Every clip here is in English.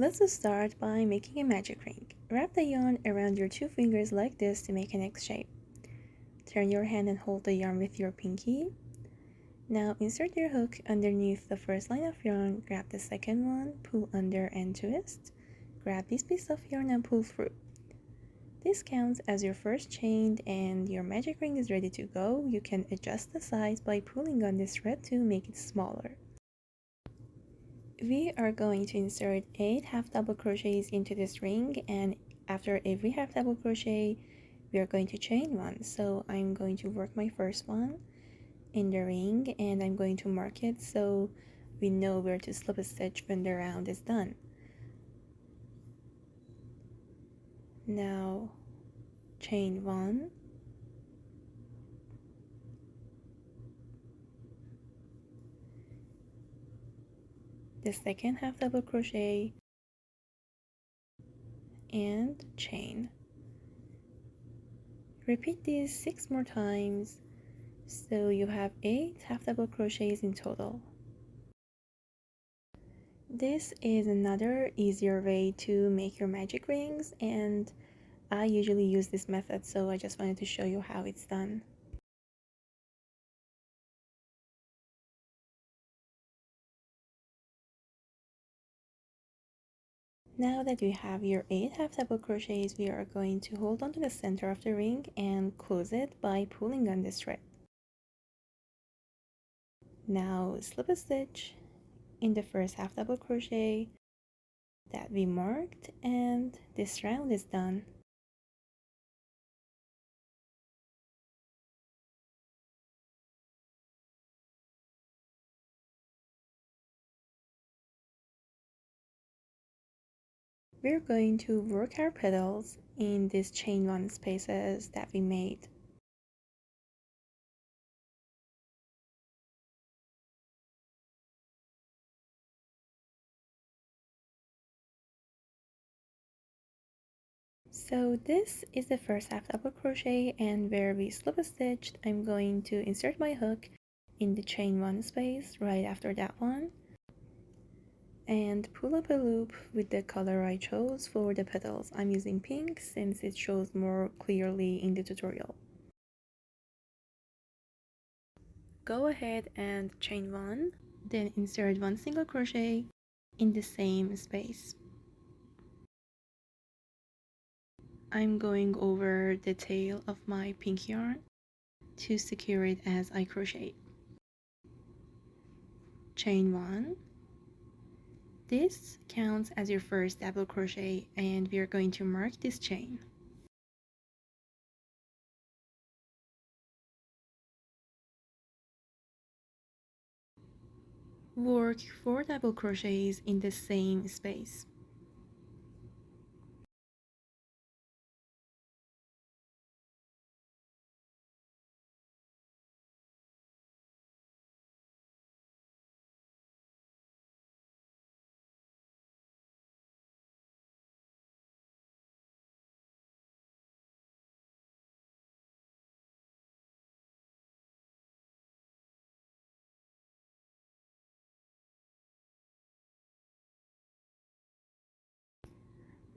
Let's start by making a magic ring. Wrap the yarn around your two fingers like this to make an X shape. Turn your hand and hold the yarn with your pinky. Now insert your hook underneath the first line of yarn, grab the second one, pull under and twist. Grab this piece of yarn and pull through. This counts as your first chain and your magic ring is ready to go. You can adjust the size by pulling on this thread to make it smaller. We are going to insert 8 half double crochets into this ring, and after every half double crochet we are going to chain one. So I'm going to work my first one in the ring and I'm going to mark it so we know where to slip a stitch when the round is done. Now chain one, the second half double crochet and chain. Repeat this 6 more times so you have 8 half double crochets in total. This is another easier way to make your magic rings, and I usually use this method, so I just wanted to show you how it's done. Now that we have your 8 half double crochets, we are going to hold on to the center of the ring and close it by pulling on this thread. Now slip a stitch in the first half double crochet that we marked, and this round is done. We're going to work our petals in these chain one spaces that we made. So this is the first half double crochet, and where we slip a stitch, I'm going to insert my hook in the chain one space right after that one and pull up a loop with the color I chose for the petals. I'm using pink since it shows more clearly in the tutorial. Go ahead and chain one, then insert one single crochet in the same space. I'm going over the tail of my pink yarn to secure it as I crochet. Chain one. This counts as your first double crochet, and we are going to mark this chain. Work 4 double crochets in the same space.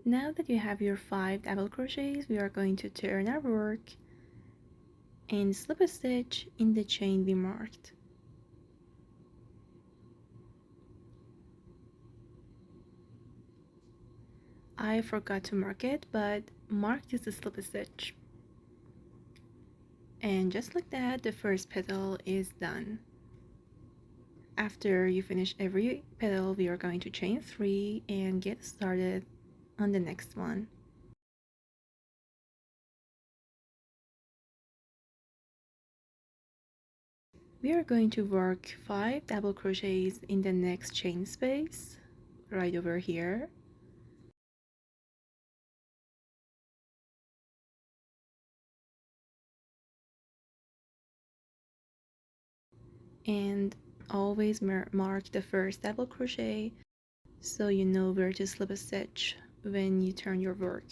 Now that you have your 5 double crochets, we are going to turn our work and slip a stitch in the chain we marked. I forgot to mark it, but mark this to slip a stitch. And just like that, the first petal is done. After you finish every petal, we are going to chain 3 and get started on the next one. We are going to work 5 double crochets in the next chain space right over here. And always mark the first double crochet so you know where to slip a stitch when you turn your work.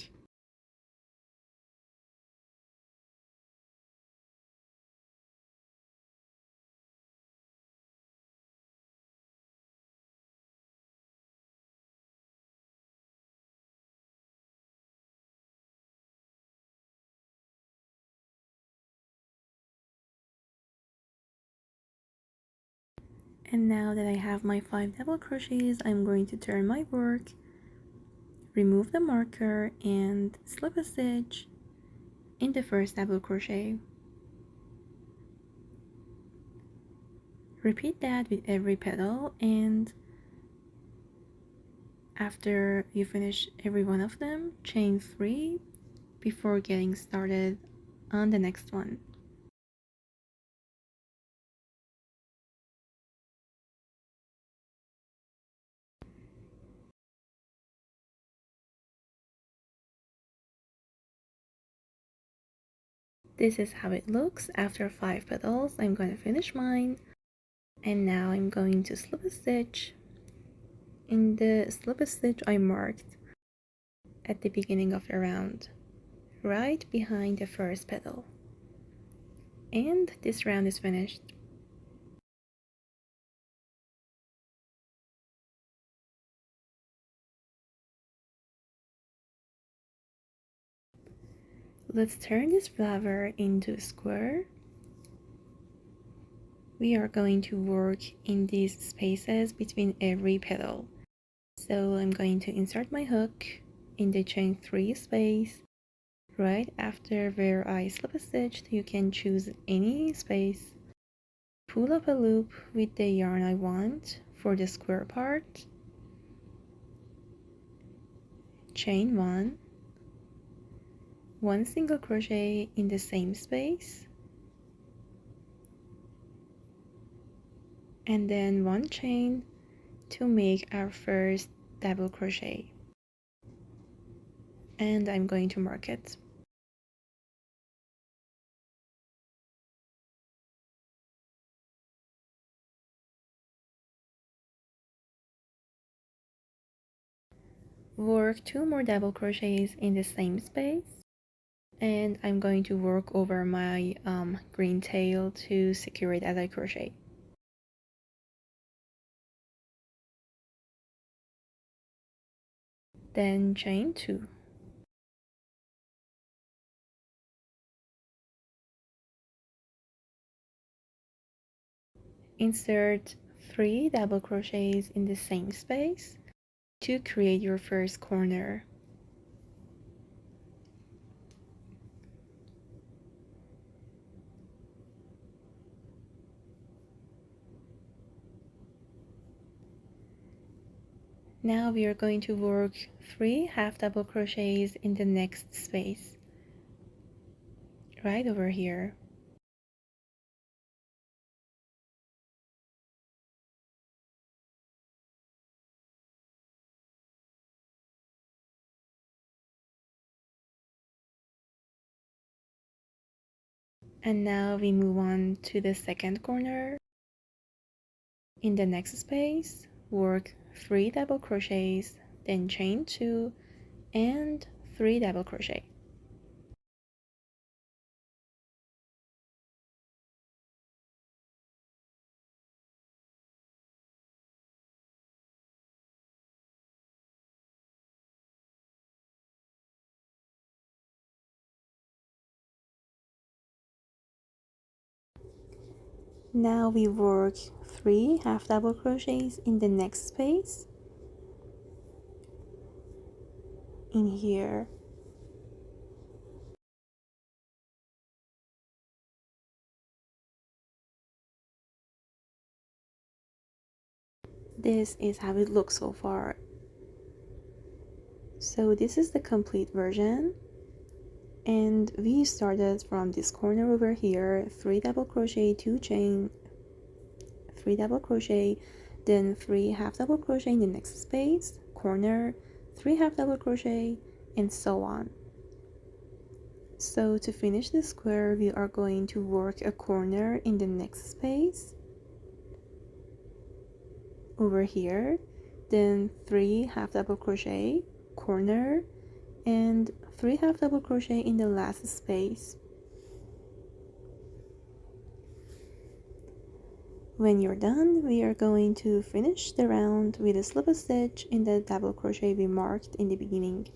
And now that I have my 5 double crochets, I'm going to turn my work, remove the marker, and slip a stitch in the first double crochet. Repeat that with every petal, and after you finish every one of them, chain 3 before getting started on the next one. This is how it looks after 5 petals. I'm going to finish mine, and now I'm going to slip a stitch in the slip a stitch I marked at the beginning of the round, right behind the first petal. And this round is finished. Let's turn this flower into a square. We are going to work in these spaces between every petal. So I'm going to insert my hook in the chain 3 space right after where I slip a stitch. You can choose any space. Pull up a loop with the yarn I want for the square part. Chain 1 single crochet in the same space, and then 1 chain to make our first double crochet, and I'm going to mark it. Work 2 more double crochets in the same space, and I'm going to work over my green tail to secure it as I crochet. Then chain 2. Insert 3 double crochets in the same space to create your first corner. Now we are going to work 3 half double crochets in the next space, right over here. And now we move on to the second corner. In the next space, work 3 double crochets, then chain 2 and 3 double crochet. Now we work 3 half double crochets in the next space in here. This is how it looks so far. So this is the complete version, and we started from this corner over here, 3 double crochet, 2 chain, 3 double crochet, then 3 half double crochet in the next space, corner, 3 half double crochet, and so on. So to finish the square, we are going to work a corner in the next space over here, then 3 half double crochet, corner, and 3 half double crochet in the last space. When you're done, we are going to finish the round with a slip stitch in the double crochet we marked in the beginning.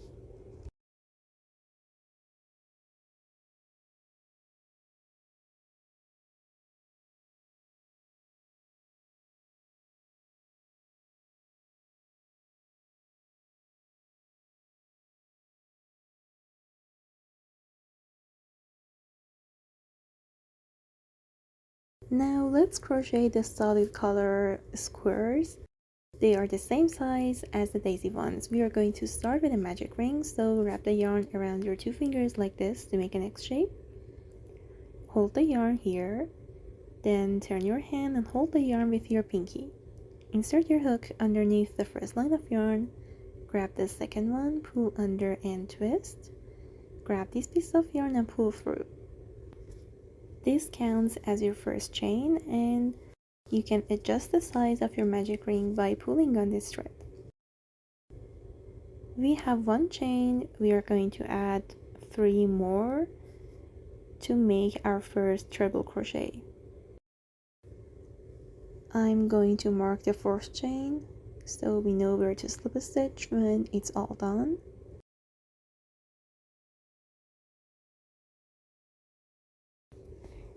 Now let's crochet the solid color squares. They are the same size as the daisy ones. We are going to start with a magic ring, so wrap the yarn around your two fingers like this to make an X shape. Hold the yarn here, then turn your hand and hold the yarn with your pinky. Insert your hook underneath the first line of yarn, grab the second one, pull under and twist. Grab this piece of yarn and pull through. This counts as your first chain, and you can adjust the size of your magic ring by pulling on this thread. We have one chain. We are going to add 3 more to make our first treble crochet. I'm going to mark the fourth chain so we know where to slip a stitch when it's all done.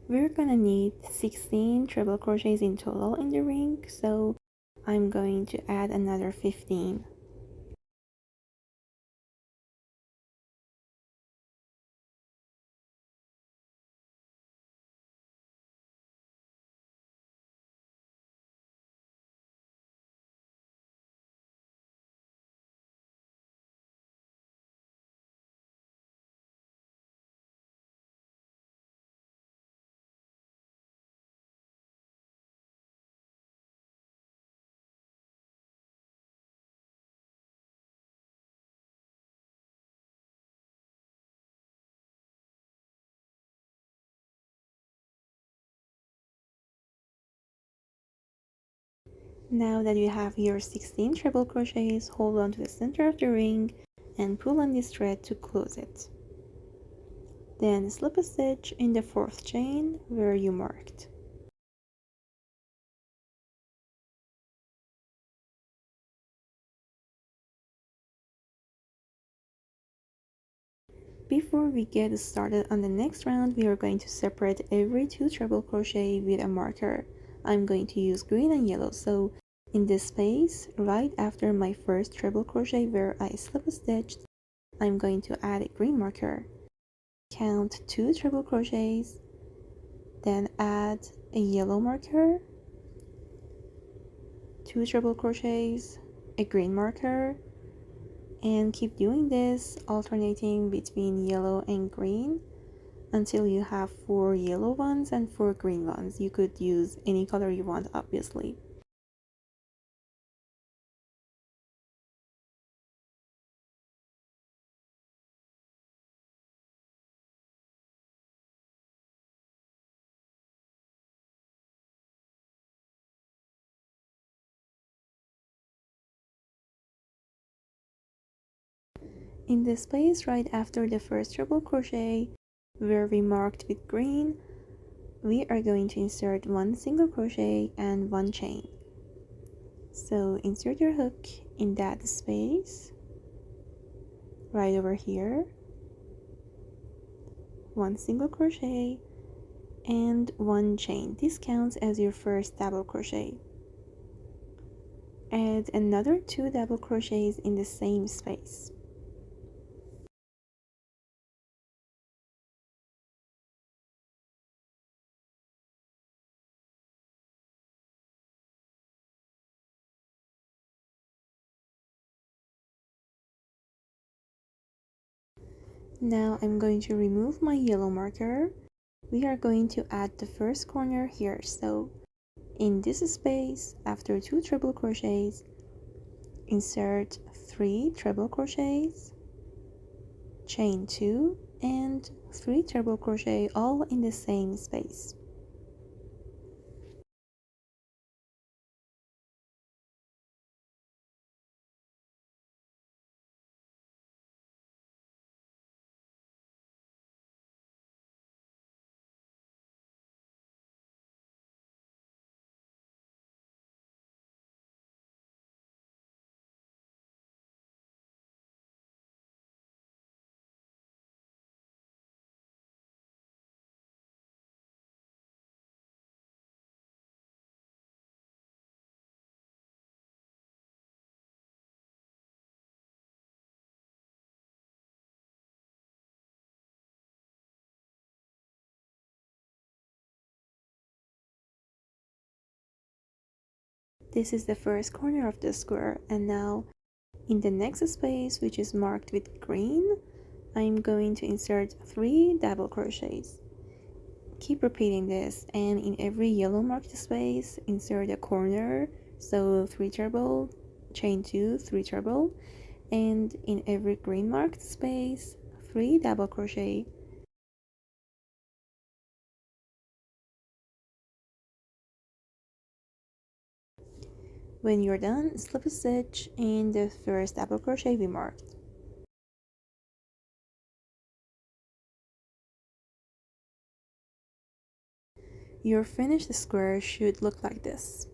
We're gonna need 16 treble crochets in total in the ring, so I'm going to add another 15. Now that you have your 16 treble crochets, hold on to the center of the ring and pull on this thread to close it. Then slip a stitch in the fourth chain where you marked. Before we get started on the next round, we are going to separate every 2 treble crochet with a marker. I'm going to use green and yellow, so in this space, right after my first treble crochet where I slip a stitch, I'm going to add a green marker. Count 2 treble crochets, then add a yellow marker, 2 treble crochets, a green marker, and keep doing this, alternating between yellow and green until you have 4 yellow ones and 4 green ones. You could use any color you want, obviously. In the space right after the first treble crochet where we marked with green, we are going to insert 1 single crochet and 1 chain. So insert your hook in that space right over here, 1 single crochet and 1 chain. This counts as your first double crochet. Add another 2 double crochets in the same space. Now I'm going to remove my yellow marker. We are going to add the first corner here. So in this space, after 2 treble crochets, insert 3 treble crochets, chain 2, and 3 treble crochet all in the same space. This is the first corner of the square, and now in the next space, which is marked with green, I'm going to insert 3 double crochets. Keep repeating this, and in every yellow marked space, insert a corner, so 3 treble, chain 2, 3 treble, and in every green marked space, 3 double crochet. When you're done, slip a stitch in the first double crochet we marked. Your finished square should look like this.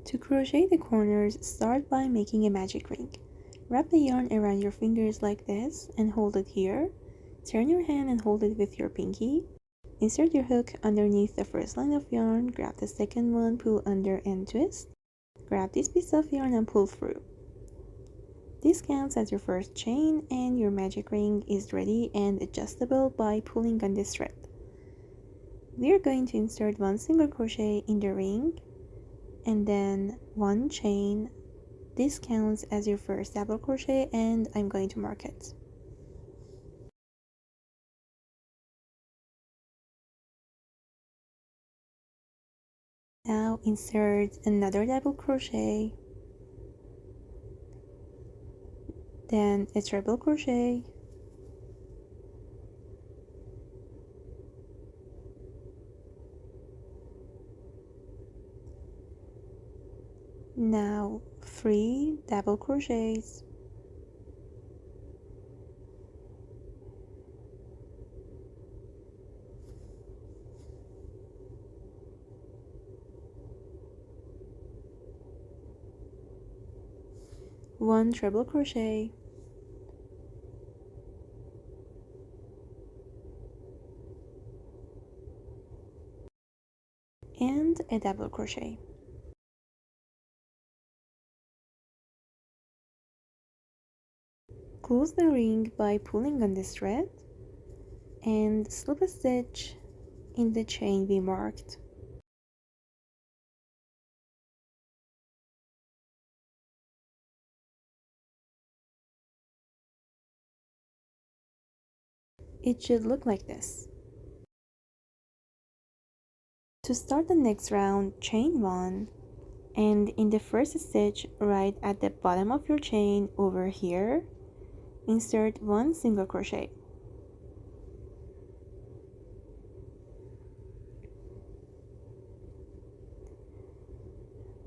To crochet the corners, start by making a magic ring. Wrap the yarn around your fingers like this and hold it here. Turn your hand and hold it with your pinky. Insert your hook underneath the first line of yarn, grab the second one, pull under and twist. Grab this piece of yarn and pull through. This counts as your first chain, and your magic ring is ready and adjustable by pulling on this thread. We are going to insert 1 single crochet in the ring and then 1 chain. This counts as your first double crochet, and I'm going to mark it. Now insert another double crochet, then a treble crochet, now 3 double crochets, one treble crochet, and a double crochet. Close the ring by pulling on this thread and slip a stitch in the chain we marked. It should look like this. To start the next round, chain 1, and in the first stitch right at the bottom of your chain over here, insert 1 single crochet.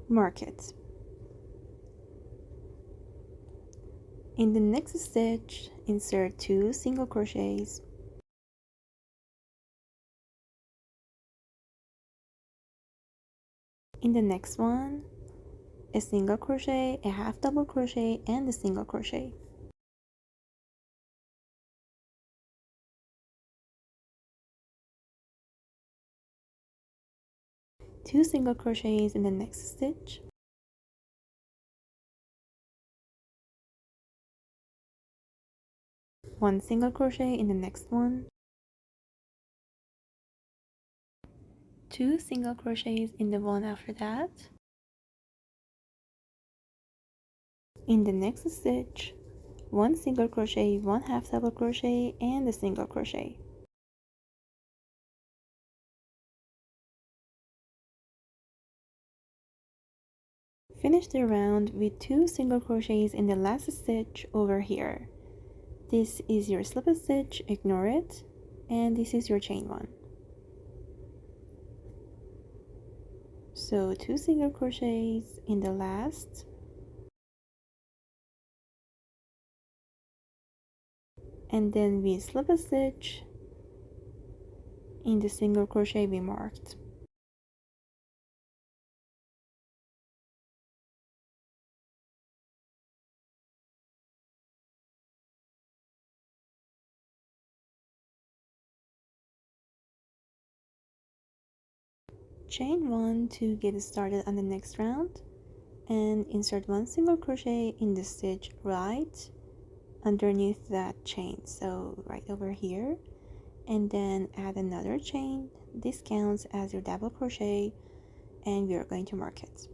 Mark it. In the next stitch, insert 2 single crochets. In the next one, a single crochet, a half double crochet, and a single crochet. Two single crochets in the next stitch. One single crochet in the next one. Two single crochets in the one after that. In the next stitch, one single crochet, one half double crochet, and a single crochet. Finish the round with 2 single crochets in the last stitch over here. This is your slip stitch, ignore it, and this is your chain 1. So 2 single crochets in the last, and then we slip a stitch in the single crochet we marked. Chain 1 to get started on the next round, and insert 1 single crochet in the stitch right underneath that chain, so right over here, and then add another chain. This counts as your double crochet, and we are going to mark it.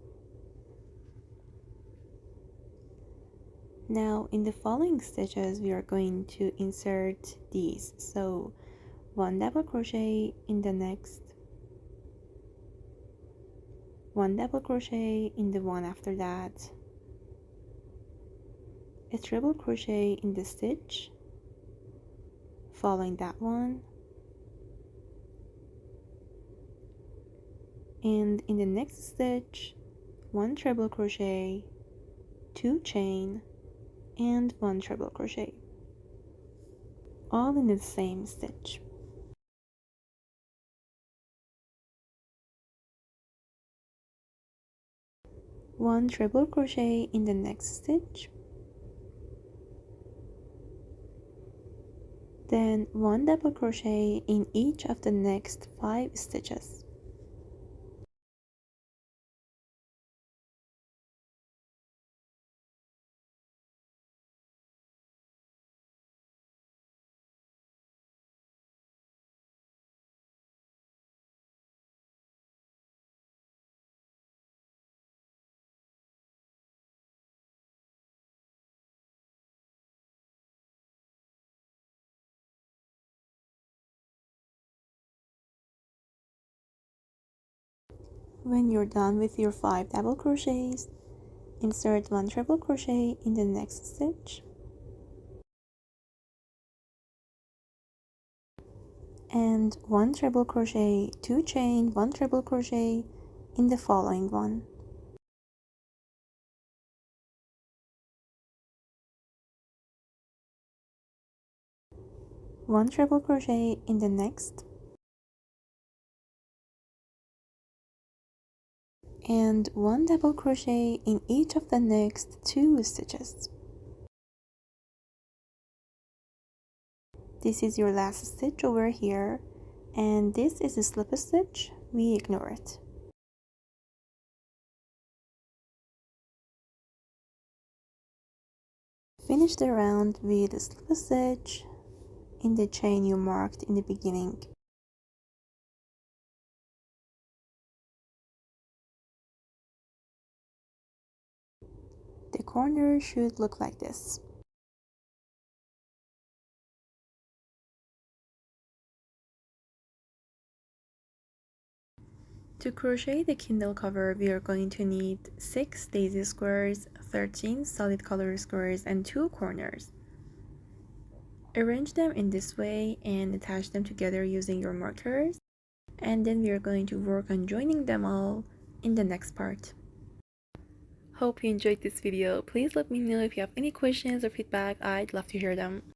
Now in the following stitches we are going to insert these. So 1 double crochet in the next, 1 double crochet in the one after that, a treble crochet in the stitch following that one, and in the next stitch 1 treble crochet, 2 chain, and 1 treble crochet, all in the same stitch. One treble crochet in the next stitch, then 1 double crochet in each of the next 5 stitches. When you're done with your 5 double crochets, insert 1 treble crochet in the next stitch, and 1 treble crochet, 2 chain, 1 treble crochet in the following one. One treble crochet in the next, and 1 double crochet in each of the next 2 stitches. This is your last stitch over here, and this is a slip stitch, we ignore it. Finish the round with a slip stitch in the chain you marked in the beginning. The corner should look like this. To crochet the Kindle cover, we are going to need 6 daisy squares, 13 solid color squares, and 2 corners. Arrange them in this way and attach them together using your markers, and then we are going to work on joining them all in the next part. Hope you enjoyed this video. Please let me know if you have any questions or feedback. I'd love to hear them.